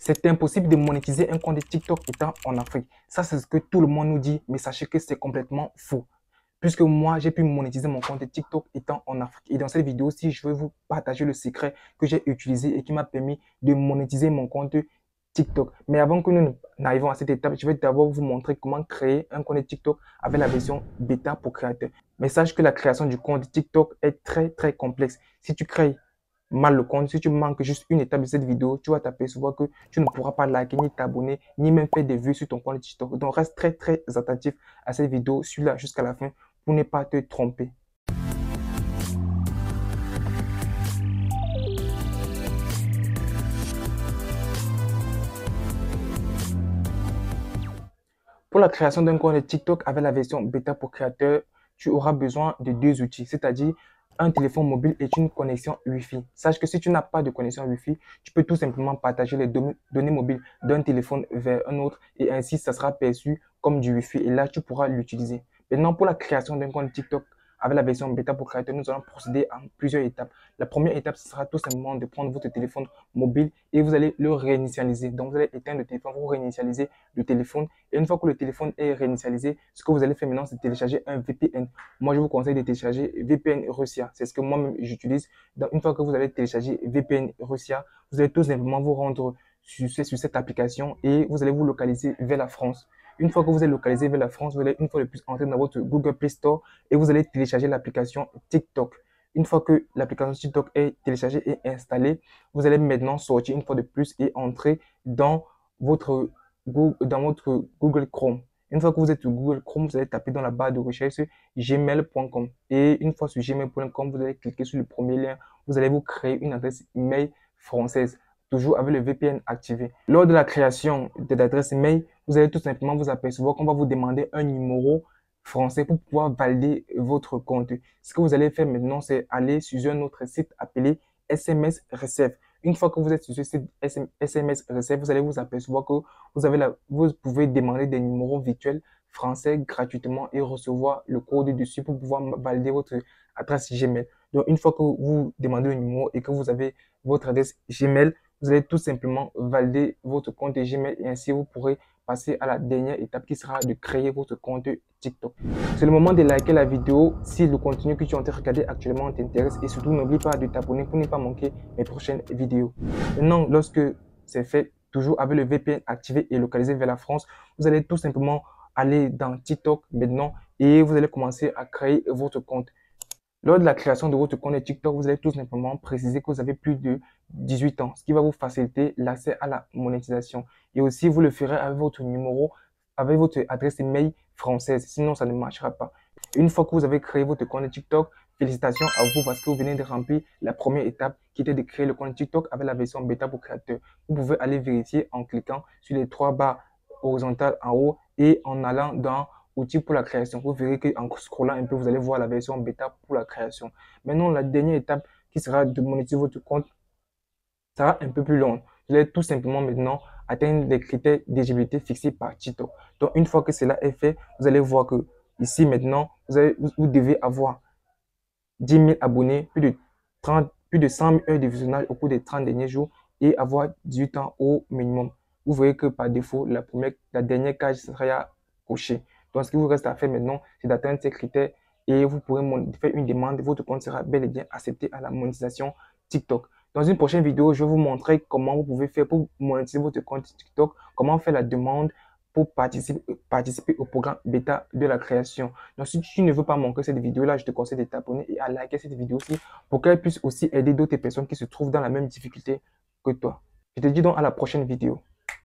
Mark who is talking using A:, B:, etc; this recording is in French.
A: C'est impossible de monétiser un compte TikTok étant en Afrique. Ça, c'est ce que tout le monde nous dit, mais sachez que c'est complètement faux. Puisque moi, j'ai pu monétiser mon compte TikTok étant en Afrique. Et dans cette vidéo aussi, je vais vous partager le secret que j'ai utilisé et qui m'a permis de monétiser mon compte TikTok. Mais avant que nous n'arrivions à cette étape, je vais d'abord vous montrer comment créer un compte TikTok avec la version bêta pour créateur. Mais sache que la création du compte TikTok est très complexe. Si tu crées mal le compte, si tu manques juste une étape de cette vidéo, tu vas t'apercevoir que tu ne pourras pas liker, ni t'abonner, ni même faire des vues sur ton compte TikTok. Donc reste très attentif à cette vidéo, suis-la jusqu'à la fin pour ne pas te tromper. Pour la création d'un compte TikTok avec la version bêta pour créateur, tu auras besoin de deux outils, c'est-à-dire un téléphone mobile et une connexion Wi-Fi. Sache que si tu n'as pas de connexion Wi-Fi, tu peux tout simplement partager les données mobiles d'un téléphone vers un autre et ainsi ça sera perçu comme du Wi-Fi et là tu pourras l'utiliser. Maintenant, pour la création d'un compte TikTok avec la version bêta pour créateur, nous allons procéder en plusieurs étapes. La première étape, ce sera tout simplement de prendre votre téléphone mobile et vous allez le réinitialiser. Donc, vous allez éteindre le téléphone, vous réinitialisez le téléphone. Et une fois que le téléphone est réinitialisé, ce que vous allez faire maintenant, c'est télécharger un VPN. Moi, je vous conseille de télécharger VPN Russia. C'est ce que moi-même j'utilise. Donc, une fois que vous allez télécharger VPN Russia, vous allez tout simplement vous rendre sur cette application et vous allez vous localiser vers la France. Une fois que vous êtes localisé vers la France, vous allez une fois de plus entrer dans votre Google Play Store et vous allez télécharger l'application TikTok. Une fois que l'application TikTok est téléchargée et installée, vous allez maintenant sortir une fois de plus et entrer dans votre Google Chrome. Une fois que vous êtes sur Google Chrome, vous allez taper dans la barre de recherche gmail.com. Et une fois sur gmail.com, vous allez cliquer sur le premier lien. Vous allez vous créer une adresse email française, toujours avec le VPN activé. Lors de la création de l'adresse email, vous allez tout simplement vous apercevoir qu'on va vous demander un numéro français pour pouvoir valider votre compte. Ce que vous allez faire maintenant, c'est aller sur un autre site appelé SMS Receive. Une fois que vous êtes sur ce site SMS Receive, vous allez vous apercevoir que vous pouvez demander des numéros virtuels français gratuitement et recevoir le code dessus pour pouvoir valider votre adresse Gmail. Donc, une fois que vous demandez le numéro et que vous avez votre adresse Gmail, vous allez tout simplement valider votre compte Gmail et ainsi vous pourrez passer à la dernière étape qui sera de créer votre compte TikTok. C'est le moment de liker la vidéo si le contenu que tu es en train de regarder actuellement t'intéresse et surtout n'oublie pas de t'abonner pour ne pas manquer mes prochaines vidéos. Maintenant, lorsque c'est fait, toujours avec le VPN activé et localisé vers la France, vous allez tout simplement aller dans TikTok maintenant et vous allez commencer à créer votre compte. Lors de la création de votre compte TikTok, vous allez tout simplement préciser que vous avez plus de 18 ans, ce qui va vous faciliter l'accès à la monétisation. Et aussi, vous le ferez avec votre numéro, avec votre adresse email française, sinon ça ne marchera pas. Une fois que vous avez créé votre compte TikTok, félicitations à vous parce que vous venez de remplir la première étape qui était de créer le compte TikTok avec la version bêta pour créateur. Vous pouvez aller vérifier en cliquant sur les trois barres horizontales en haut et en allant dans outils pour la création. Vous verrez qu'en scrollant un peu, vous allez voir la version bêta pour la création. Maintenant, la dernière étape qui sera de monétiser votre compte sera un peu plus longue. Vous allez tout simplement maintenant atteindre les critères d'éligibilité fixés par TikTok. Donc, une fois que cela est fait, vous allez voir que ici maintenant, vous devez avoir 10 000 abonnés, plus de 100 000 heures de visionnage au cours des 30 derniers jours et avoir 18 ans au minimum. Vous voyez que par défaut, la dernière case sera cochée. Donc, ce qu'il vous reste à faire maintenant, c'est d'atteindre ces critères et vous pourrez faire une demande. Votre compte sera bel et bien accepté à la monétisation TikTok. Dans une prochaine vidéo, je vais vous montrer comment vous pouvez faire pour monétiser votre compte TikTok, comment faire la demande pour participer au programme bêta de la création. Donc, si tu ne veux pas manquer cette vidéo-là, je te conseille de t'abonner et à liker cette vidéo aussi pour qu'elle puisse aussi aider d'autres personnes qui se trouvent dans la même difficulté que toi. Je te dis donc à la prochaine vidéo.